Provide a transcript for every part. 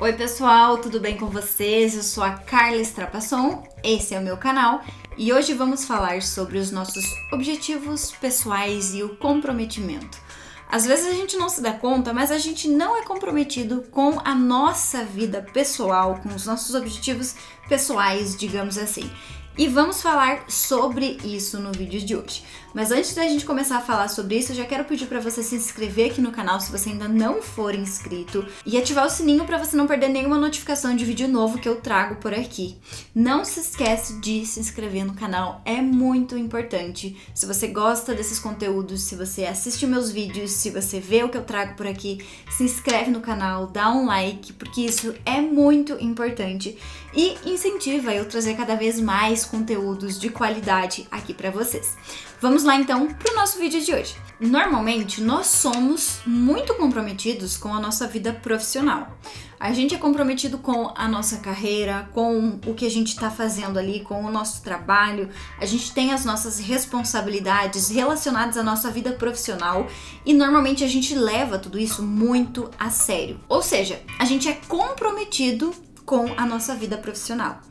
Oi pessoal, tudo bem com vocês? Eu sou a Carla Strapasson, esse é o meu canal e hoje vamos falar sobre os nossos objetivos pessoais e o comprometimento. Às vezes a gente não se dá conta, mas a gente não é comprometido com a nossa vida pessoal, com os nossos objetivos pessoais, digamos assim. E vamos falar sobre isso no vídeo de hoje. Mas antes da gente começar a falar sobre isso, eu já quero pedir para você se inscrever aqui no canal se você ainda não for inscrito e ativar o sininho para você não perder nenhuma notificação de vídeo novo que eu trago por aqui. Não se esquece de se inscrever no canal, é muito importante. Se você gosta desses conteúdos, se você assiste meus vídeos, se você vê o que eu trago por aqui, se inscreve no canal, dá um like, porque isso é muito importante e incentiva eu trazer cada vez mais conteúdos de qualidade aqui para vocês. Vamos lá então para o nosso vídeo de hoje. Normalmente nós somos muito comprometidos com a nossa vida profissional. A gente é comprometido com a nossa carreira, com o que a gente está fazendo ali, com o nosso trabalho. A gente tem as nossas responsabilidades relacionadas à nossa vida profissional e normalmente a gente leva tudo isso muito a sério. Ou seja, a gente é comprometido com a nossa vida profissional.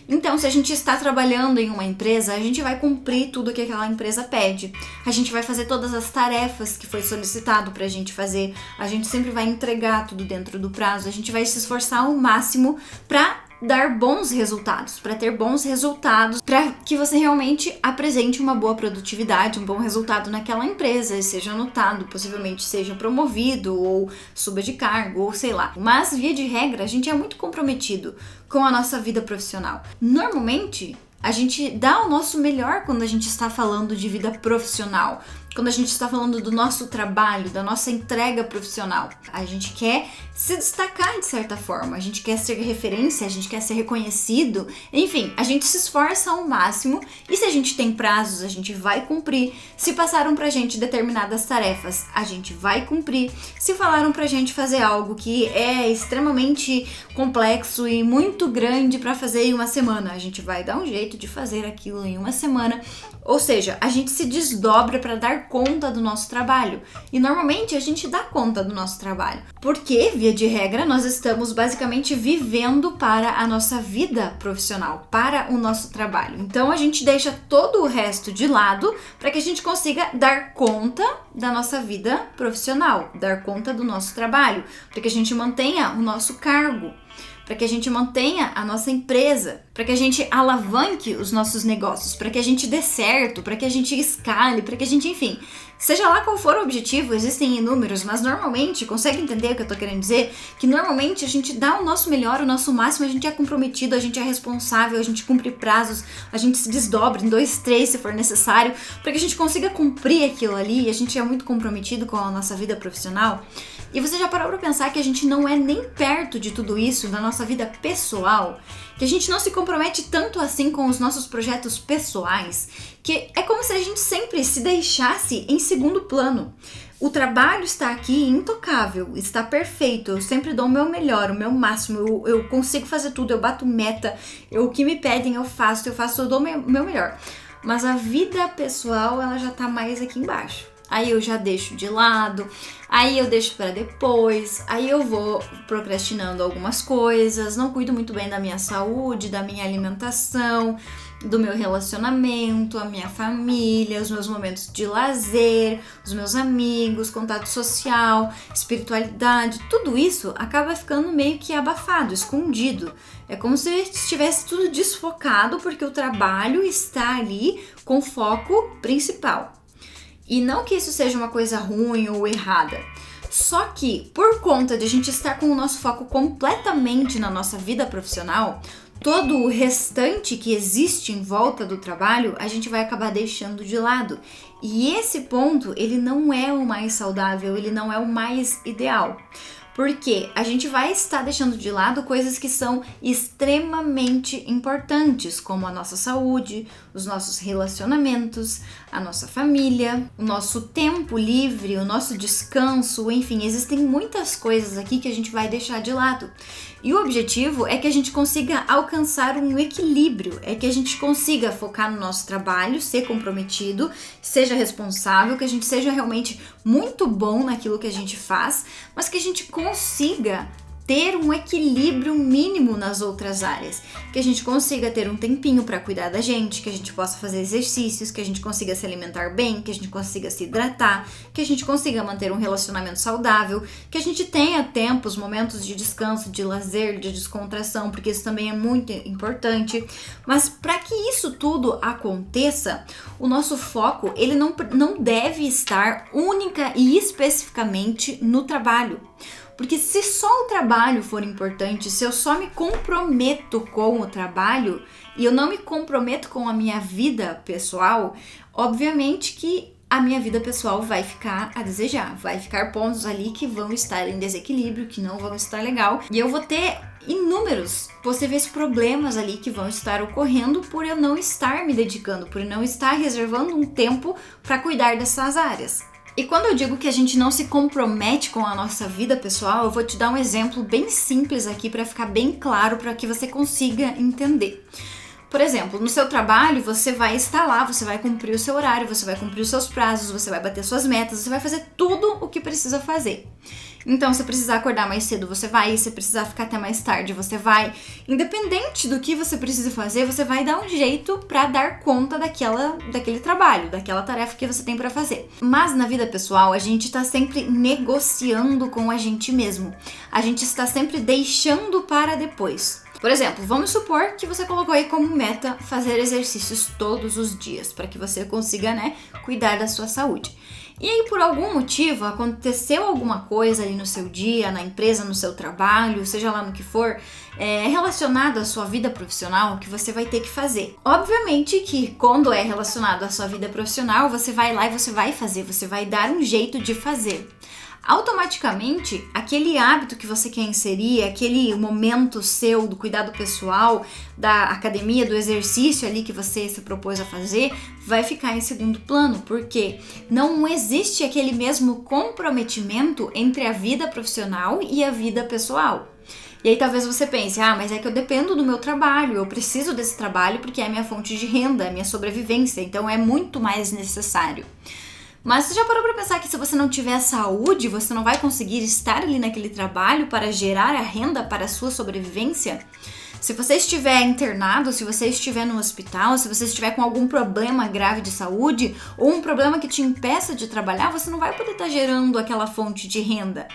Então, se a gente está trabalhando em uma empresa, a gente vai cumprir tudo que aquela empresa pede. A gente vai fazer todas as tarefas que foi solicitado para a gente fazer. A gente sempre vai entregar tudo dentro do prazo. A gente vai se esforçar ao máximo para dar bons resultados, para ter bons resultados, para que você realmente apresente uma boa produtividade, um bom resultado naquela empresa, e seja notado, possivelmente seja promovido ou suba de cargo, ou sei lá. Mas, via de regra, a gente é muito comprometido com a nossa vida profissional. Normalmente, a gente dá o nosso melhor quando a gente está falando de vida profissional, quando a gente está falando do nosso trabalho, da nossa entrega profissional. A gente quer se destacar de certa forma, a gente quer ser referência, a gente quer ser reconhecido, enfim, a gente se esforça ao máximo e se a gente tem prazos, a gente vai cumprir. Se passaram pra gente determinadas tarefas, a gente vai cumprir. Se falaram pra gente fazer algo que é extremamente complexo e muito grande pra fazer em uma semana, a gente vai dar um jeito de fazer aquilo em uma semana. Ou seja, a gente se desdobra para dar conta do nosso trabalho. E normalmente a gente dá conta do nosso trabalho. Porque, via de regra, nós estamos basicamente vivendo para a nossa vida profissional, para o nosso trabalho. Então a gente deixa todo o resto de lado para que a gente consiga dar conta da nossa vida profissional, dar conta do nosso trabalho, para que a gente mantenha o nosso cargo, para que a gente mantenha a nossa empresa, para que a gente alavanque os nossos negócios, para que a gente dê certo, para que a gente escale, para que a gente, enfim, seja lá qual for o objetivo, existem inúmeros, mas normalmente, consegue entender o que eu tô querendo dizer? Que normalmente a gente dá o nosso melhor, o nosso máximo, a gente é comprometido, a gente é responsável, a gente cumpre prazos, a gente se desdobra em 2, 3 se for necessário, para que a gente consiga cumprir aquilo ali, e a gente é muito comprometido com a nossa vida profissional. E você já parou para pensar que a gente não é nem perto de tudo isso na nossa vida pessoal? Que a gente não se compromete tanto assim com os nossos projetos pessoais? Que é como se a gente sempre se deixasse em segundo plano. O trabalho está aqui intocável, está perfeito, eu sempre dou o meu melhor, o meu máximo, eu consigo fazer tudo, eu bato meta, o que me pedem eu faço, eu dou o meu melhor. Mas a vida pessoal, ela já tá mais aqui embaixo. Aí eu já deixo de lado, aí eu deixo para depois, aí eu vou procrastinando algumas coisas, não cuido muito bem da minha saúde, da minha alimentação, do meu relacionamento, a minha família, os meus momentos de lazer, os meus amigos, contato social, espiritualidade, tudo isso acaba ficando meio que abafado, escondido. É como se estivesse tudo desfocado porque o trabalho está ali com foco principal. E não que isso seja uma coisa ruim ou errada, só que por conta de a gente estar com o nosso foco completamente na nossa vida profissional, todo o restante que existe em volta do trabalho, a gente vai acabar deixando de lado. E esse ponto, ele não é o mais saudável, ele não é o mais ideal. Porque a gente vai estar deixando de lado coisas que são extremamente importantes, como a nossa saúde, os nossos relacionamentos, a nossa família, o nosso tempo livre, o nosso descanso, enfim, existem muitas coisas aqui que a gente vai deixar de lado. E o objetivo é que a gente consiga alcançar um equilíbrio, é que a gente consiga focar no nosso trabalho, ser comprometido, seja responsável, que a gente seja realmente muito bom naquilo que a gente faz, mas que a gente consiga ter um equilíbrio mínimo nas outras áreas, que a gente consiga ter um tempinho para cuidar da gente, que a gente possa fazer exercícios, que a gente consiga se alimentar bem, que a gente consiga se hidratar, que a gente consiga manter um relacionamento saudável, que a gente tenha tempos, momentos de descanso, de lazer, de descontração, porque isso também é muito importante. Mas para que isso tudo aconteça, o nosso foco ele não deve estar única e especificamente no trabalho. Porque se só o trabalho for importante, se eu só me comprometo com o trabalho e eu não me comprometo com a minha vida pessoal, obviamente que a minha vida pessoal vai ficar a desejar, vai ficar pontos ali que vão estar em desequilíbrio, que não vão estar legal, e eu vou ter inúmeros possíveis problemas ali que vão estar ocorrendo por eu não estar me dedicando, por eu não estar reservando um tempo para cuidar dessas áreas. E quando eu digo que a gente não se compromete com a nossa vida pessoal, eu vou te dar um exemplo bem simples aqui para ficar bem claro, para que você consiga entender. Por exemplo, no seu trabalho, você vai estar lá, você vai cumprir o seu horário, você vai cumprir os seus prazos, você vai bater suas metas, você vai fazer tudo o que precisa fazer. Então, se precisar acordar mais cedo, você vai. Se precisar ficar até mais tarde, você vai. Independente do que você precisa fazer, você vai dar um jeito para dar conta daquele trabalho, daquela tarefa que você tem para fazer. Mas na vida pessoal, a gente tá sempre negociando com a gente mesmo. A gente está sempre deixando para depois. Por exemplo, vamos supor que você colocou aí como meta fazer exercícios todos os dias, para que você consiga, cuidar da sua saúde. E aí, por algum motivo, aconteceu alguma coisa ali no seu dia, na empresa, no seu trabalho, seja lá no que for, relacionado à sua vida profissional, que você vai ter que fazer. Obviamente que quando é relacionado à sua vida profissional, você vai lá e você vai fazer, você vai dar um jeito de fazer. Automaticamente, aquele hábito que você quer inserir, aquele momento seu do cuidado pessoal, da academia, do exercício ali que você se propôs a fazer, vai ficar em segundo plano, porque não existe aquele mesmo comprometimento entre a vida profissional e a vida pessoal. E aí talvez você pense, mas é que eu dependo do meu trabalho, eu preciso desse trabalho porque é a minha fonte de renda, é a minha sobrevivência, então é muito mais necessário. Mas você já parou para pensar que se você não tiver saúde, você não vai conseguir estar ali naquele trabalho para gerar a renda para a sua sobrevivência? Se você estiver internado, se você estiver no hospital, se você estiver com algum problema grave de saúde ou um problema que te impeça de trabalhar, você não vai poder estar gerando aquela fonte de renda.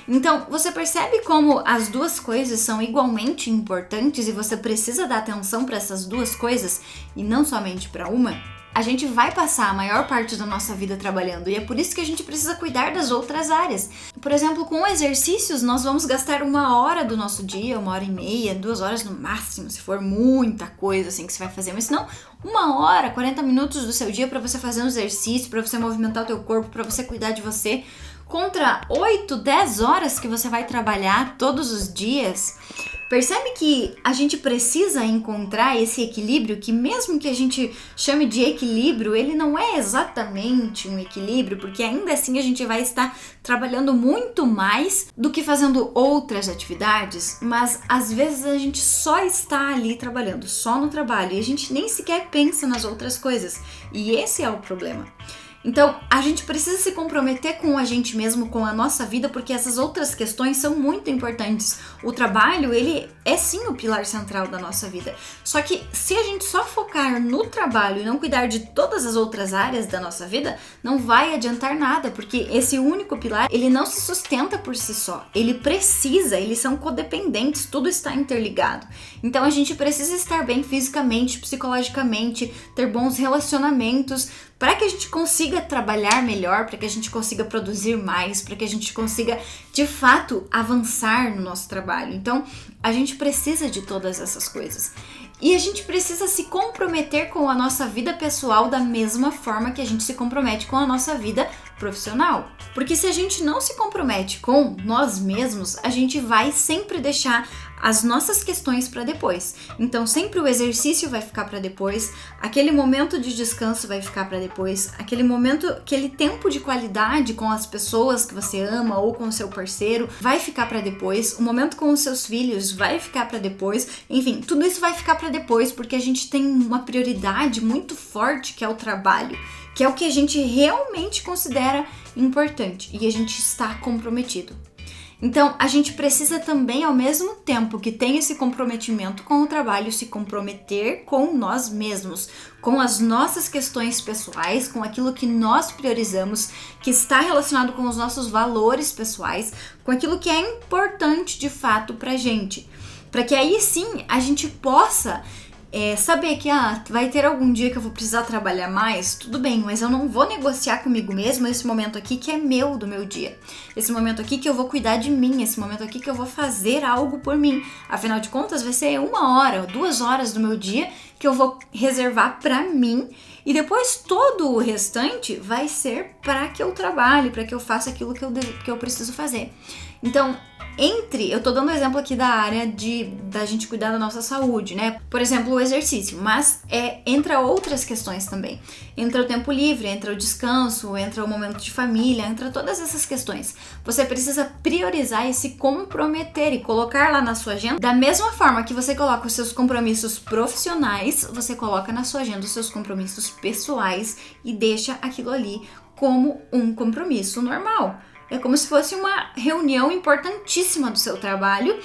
Então, você percebe como as duas coisas são igualmente importantes e você precisa dar atenção para essas duas coisas e não somente para uma? A gente vai passar a maior parte da nossa vida trabalhando e é por isso que a gente precisa cuidar das outras áreas. Por exemplo, com exercícios, nós vamos gastar 1 hora do nosso dia, 1h30, 2 horas no máximo, se for muita coisa assim que você vai fazer, mas se não, 1 hora, 40 minutos do seu dia para você fazer um exercício, para você movimentar o teu corpo, para você cuidar de você, contra 8, 10 horas que você vai trabalhar todos os dias. Percebe que a gente precisa encontrar esse equilíbrio, que mesmo que a gente chame de equilíbrio, ele não é exatamente um equilíbrio, porque ainda assim a gente vai estar trabalhando muito mais do que fazendo outras atividades, mas às vezes a gente só está ali trabalhando, só no trabalho, e a gente nem sequer pensa nas outras coisas, e esse é o problema. Então, a gente precisa se comprometer com a gente mesmo, com a nossa vida, porque essas outras questões são muito importantes. O trabalho, ele é sim o pilar central da nossa vida. Só que se a gente só focar no trabalho e não cuidar de todas as outras áreas da nossa vida, não vai adiantar nada, porque esse único pilar, ele não se sustenta por si só. Ele precisa, eles são codependentes, tudo está interligado. Então, a gente precisa estar bem fisicamente, psicologicamente, ter bons relacionamentos, para que a gente consiga trabalhar melhor, para que a gente consiga produzir mais, para que a gente consiga, de fato, avançar no nosso trabalho. Então, a gente precisa de todas essas coisas. E a gente precisa se comprometer com a nossa vida pessoal da mesma forma que a gente se compromete com a nossa vida profissional. Porque se a gente não se compromete com nós mesmos, a gente vai sempre deixar as nossas questões para depois. Então sempre o exercício vai ficar para depois, aquele momento de descanso vai ficar para depois, aquele momento, aquele tempo de qualidade com as pessoas que você ama ou com o seu parceiro vai ficar para depois, o momento com os seus filhos vai ficar para depois, enfim, tudo isso vai ficar para depois porque a gente tem uma prioridade muito forte que é o trabalho, que é o que a gente realmente considera importante e a gente está comprometido. Então, a gente precisa também, ao mesmo tempo que tem esse comprometimento com o trabalho, se comprometer com nós mesmos, com as nossas questões pessoais, com aquilo que nós priorizamos, que está relacionado com os nossos valores pessoais, com aquilo que é importante de fato pra gente. Para que aí sim a gente possa saber que vai ter algum dia que eu vou precisar trabalhar mais, tudo bem, mas eu não vou negociar comigo mesmo esse momento aqui que é meu, do meu dia. Esse momento aqui que eu vou cuidar de mim, esse momento aqui que eu vou fazer algo por mim. Afinal de contas, vai ser 1 hora, 2 horas do meu dia que eu vou reservar pra mim, e depois todo o restante vai ser para que eu trabalhe, para que eu faça aquilo que eu preciso fazer. Então, eu tô dando exemplo aqui da área da gente cuidar da nossa saúde, né? Por exemplo, o exercício, mas entra outras questões também. Entra o tempo livre, entra o descanso, entra o momento de família, entra todas essas questões. Você precisa priorizar e se comprometer e colocar lá na sua agenda. Da mesma forma que você coloca os seus compromissos profissionais, você coloca na sua agenda os seus compromissos pessoais e deixa aquilo ali como um compromisso normal. É como se fosse uma reunião importantíssima do seu trabalho,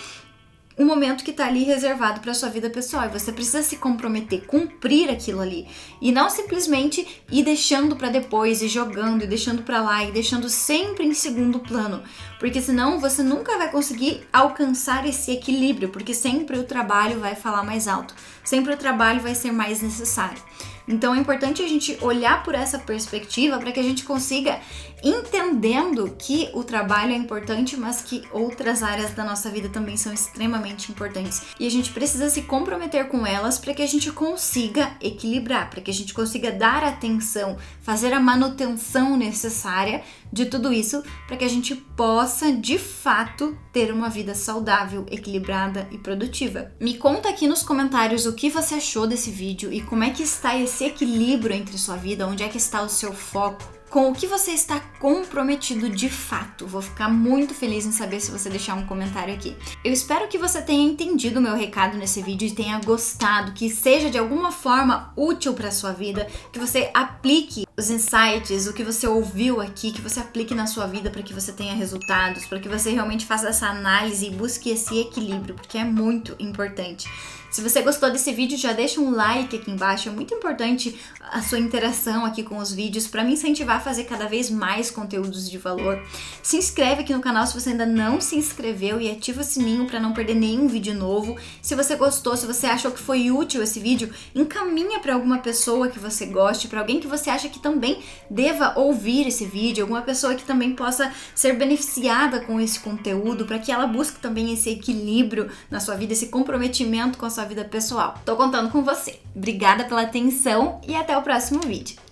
um momento que está ali reservado para sua vida pessoal. E você precisa se comprometer, cumprir aquilo ali. E não simplesmente ir deixando para depois, e jogando, e deixando para lá, e deixando sempre em segundo plano. Porque senão você nunca vai conseguir alcançar esse equilíbrio, porque sempre o trabalho vai falar mais alto. Sempre o trabalho vai ser mais necessário. Então é importante a gente olhar por essa perspectiva para que a gente consiga, entendendo que o trabalho é importante, mas que outras áreas da nossa vida também são extremamente importantes. E a gente precisa se comprometer com elas para que a gente consiga equilibrar, para que a gente consiga dar atenção, fazer a manutenção necessária de tudo isso, para que a gente possa, de fato, ter uma vida saudável, equilibrada e produtiva. Me conta aqui nos comentários o que você achou desse vídeo e como é que está esse equilíbrio entre sua vida, onde é que está o seu foco, com o que você está comprometido de fato. Vou ficar muito feliz em saber se você deixar um comentário aqui. Eu espero que você tenha entendido o meu recado nesse vídeo e tenha gostado, que seja de alguma forma útil para sua vida, que você aplique os insights, o que você ouviu aqui, que você aplique na sua vida para que você tenha resultados, para que você realmente faça essa análise e busque esse equilíbrio, porque é muito importante. Se você gostou desse vídeo, já deixa um like aqui embaixo, é muito importante a sua interação aqui com os vídeos para me incentivar a fazer cada vez mais conteúdos de valor. Se inscreve aqui no canal se você ainda não se inscreveu e ativa o sininho para não perder nenhum vídeo novo. Se você gostou, se você achou que foi útil esse vídeo, encaminha para alguma pessoa que você goste, para alguém que você acha que também deva ouvir esse vídeo, alguma pessoa que também possa ser beneficiada com esse conteúdo, para que ela busque também esse equilíbrio na sua vida, esse comprometimento com a sua vida pessoal. Tô contando com você. Obrigada pela atenção e até o próximo vídeo.